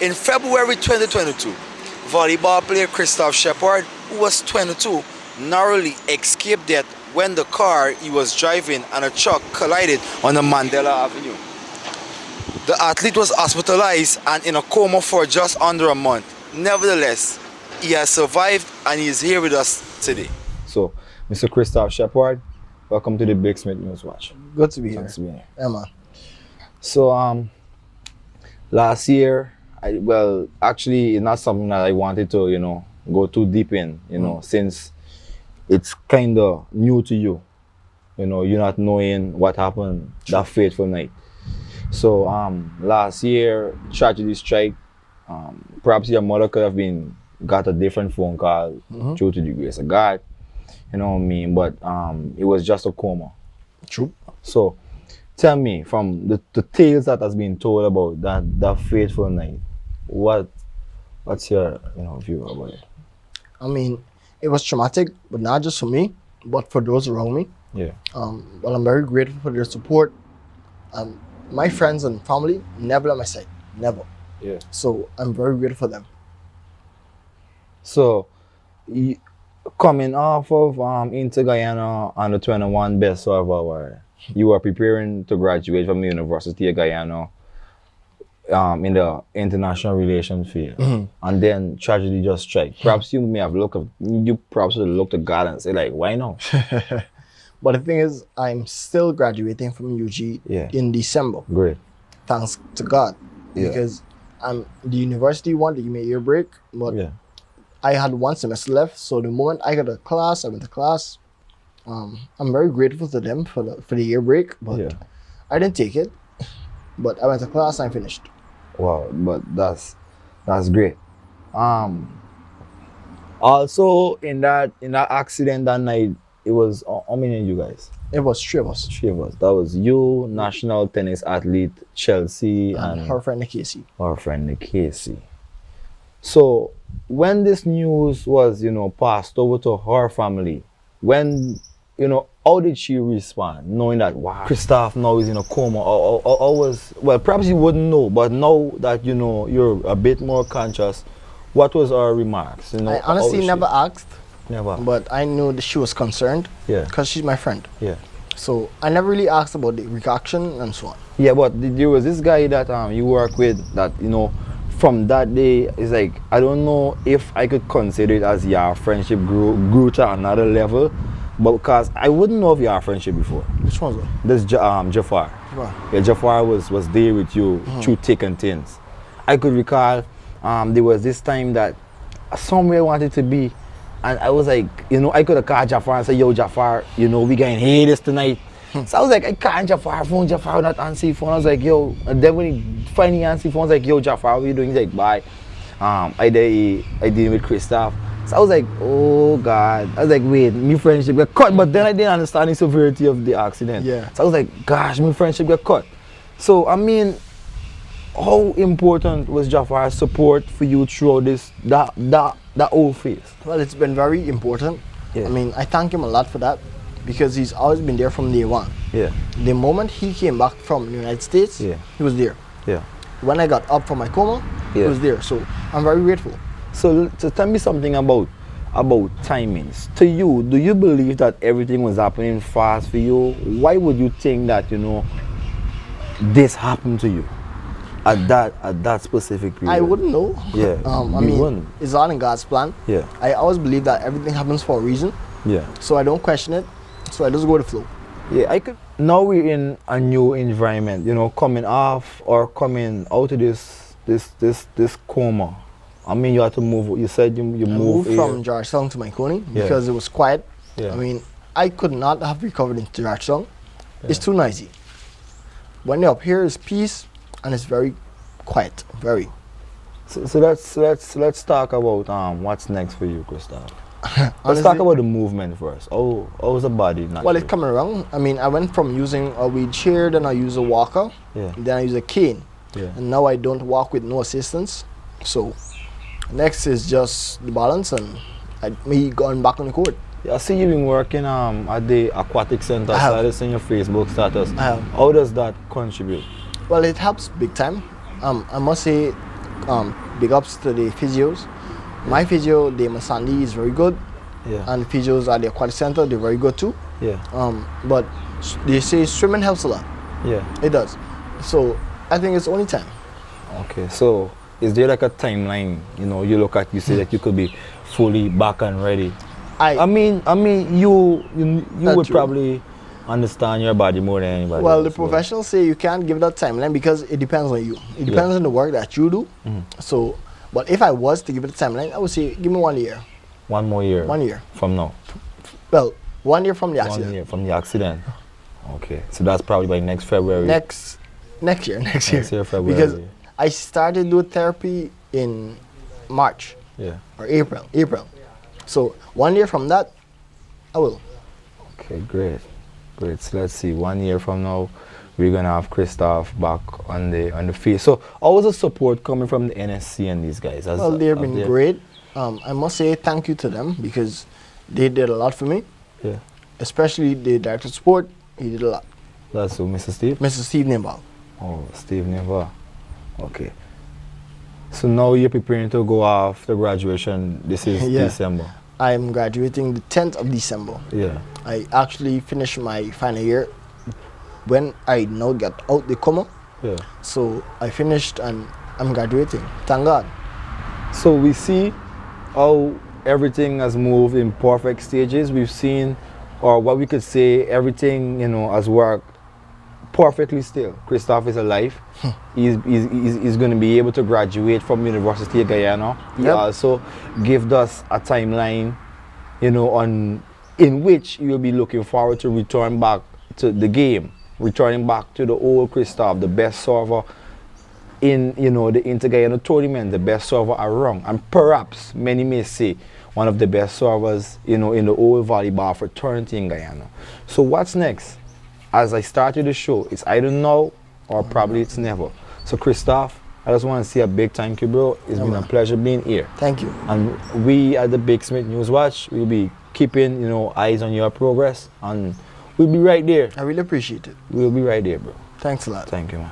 In February 2022, volleyball player Kristoff Shepperd, who was 22, narrowly escaped death when the car he was driving and a truck collided on the Mandela Avenue. The athlete was hospitalized and in a coma for just under a month. Nevertheless, he has survived and he is here with us today. So, Mr. Kristoff Shepperd, welcome to the Big Smith News Watch. Good to be here. Thanks for being here. Yeah, man. So, last year, actually, it's not something that I wanted to, go too deep in, since it's kind of new to you. You're not knowing what happened that fateful night. So, last year, tragedy strike. Perhaps your mother could have got a different phone call due to the grace of God. You know what I mean? But it was just a coma. True. So, tell me, from the tales that has been told about that fateful night, what's your view about it? I mean, it was traumatic, but not just for me, but for those around me. Yeah. Well, I'm very grateful for their support. My friends and family never let my side, never. Yeah. So I'm very grateful for them. So, coming off of Inter Guyana under 21 best server, where you were preparing to graduate from the University of Guyana in the international relations field, and then tragedy just struck. Perhaps you may have looked at God and say like, why not? But the thing is, I'm still graduating from UG in December. Great. Thanks to God. Yeah. Because the university wanted to give me a year break, but I had one semester left. So the moment I got a class, I went to class. I'm very grateful to them for the year break, but I didn't take it. But I went to class and I finished. Wow, but that's great. Also in that accident that night, it was how many of you guys? It was three of us. Three of us. That was you, national tennis athlete Chelsea, and her friend Casey. Her friend Casey. So when this news was, passed over to her family, when, how did she respond, knowing that, wow, Kristoff now is in a coma, or perhaps you wouldn't know, but now that, you're a bit more conscious, what was her remarks? I honestly never asked. Never. But I knew that she was concerned. Yeah. Because she's my friend. Yeah. So I never really asked about the reaction and so on. Yeah, but there was this guy that you work with that, from that day, it's like, I don't know if I could consider it as your friendship grew to another level, but because I wouldn't know of your friendship before. Which one was it? This Jafar. Yeah, Jafar was there with you through thick and thins. I could recall there was this time that somewhere I wanted to be, and I was like, I could have called Jafar and said, yo, Jafar, we going to hear this tonight. So I was like, I can't Jafar phone, Jafar not answer phone. I was like, yo, and then when he finally answered phone, I was like, yo, Jafar, what are you doing? He's like, bye. I did with Kristoff. So I was like, oh God. I was like, wait, my friendship got cut. But then I didn't understand the severity of the accident. Yeah. So I was like, gosh, my friendship got cut. So, I mean, how important was Jafar's support for you throughout that whole phase? Well, it's been very important. Yeah. I mean, I thank him a lot for that because he's always been there from day one. Yeah. The moment he came back from the United States, he was there. Yeah. When I got up from my coma, he was there. So I'm very grateful. So tell me something about timings. To you, do you believe that everything was happening fast for you? Why would you think that, this happened to you at that specific period? I wouldn't know. Yeah. I mean, wouldn't. it's all in God's plan. Yeah. I always believe that everything happens for a reason. Yeah. So I don't question it. So I just go with the flow. Yeah, I could. Now we're in a new environment, coming off or coming out of this coma. I mean, you had to move. You said you moved from Georgetown to Manconi because it was quiet. Yeah. I mean, I could not have recovered in Georgetown. Yeah. It's too noisy. When you're up here, it's peace and it's very quiet, very. So let's talk about what's next for you, Kristoff. Let's talk about the movement first. How's the body naturally? Well, it's coming around. I mean, I went from using a wheelchair, then I use a walker, then I use a cane, and now I don't walk with no assistance. So next is just the balance and me going back on the court. Yeah, I see you've been working at the aquatic center. I saw this in your Facebook status. How does that contribute? Well, it helps big time. I must say, big ups to the physios. My physio, Damon Sandy, is very good. Yeah. And the physios at the aquatic center, they're very good too. Yeah. But they say swimming helps a lot. Yeah. It does. So I think it's only time. Okay. So is there like a timeline? You know, you look at, you say that you could be fully back and ready. I mean, you would true. probably understand your body more than anybody. Well, else, the professionals say you can't give that timeline because it depends on you. It depends on the work that you do. So, but if I was to give it a timeline, I would say give me 1 year. 1 more year. 1 year from now. Well, 1 year from the 1 accident. year from the accident. Okay, so that's probably by next February. Next year. Next year, February. Because I started doing therapy in March. Yeah. Or April. So 1 year from that, I will. Okay, great. So let's see. 1 year from now, we're gonna have Kristoff back on the field. So how was the support coming from the NSC and these guys? Well, they've been great. I must say thank you to them because they did a lot for me. Yeah. Especially the director of sport, he did a lot. That's who, Mr. Steve? Mr. Steve Nimbal. Oh, Steve Never. Okay. So now you're preparing to go off the graduation. This is December. I am graduating the 10th of December. Yeah. I actually finished my final year when I now got out the coma. Yeah. So I finished and I'm graduating. Thank God. So we see how everything has moved in perfect stages. We've seen, or what we could say, everything, you know, has worked perfectly still. Kristoff is alive. He's going to be able to graduate from University of Guyana. He also gave us a timeline, you know, in which you'll be looking forward to return back to the game, returning back to the old Kristoff, the best server in, you know, the Inter-Guyana tournament, the best server around, and perhaps many may say one of the best servers, you know, in the old volleyball fraternity in Guyana. So what's next? As I started the show, it's either now or probably it's never. So Kristoff, I just want to say a big thank you, bro. It's been a pleasure being here. Thank you. And we at the Big Smith News Watch will be keeping, you know, eyes on your progress, and we'll be right there. I really appreciate it. We'll be right there, bro. Thanks a lot. Thank you, man.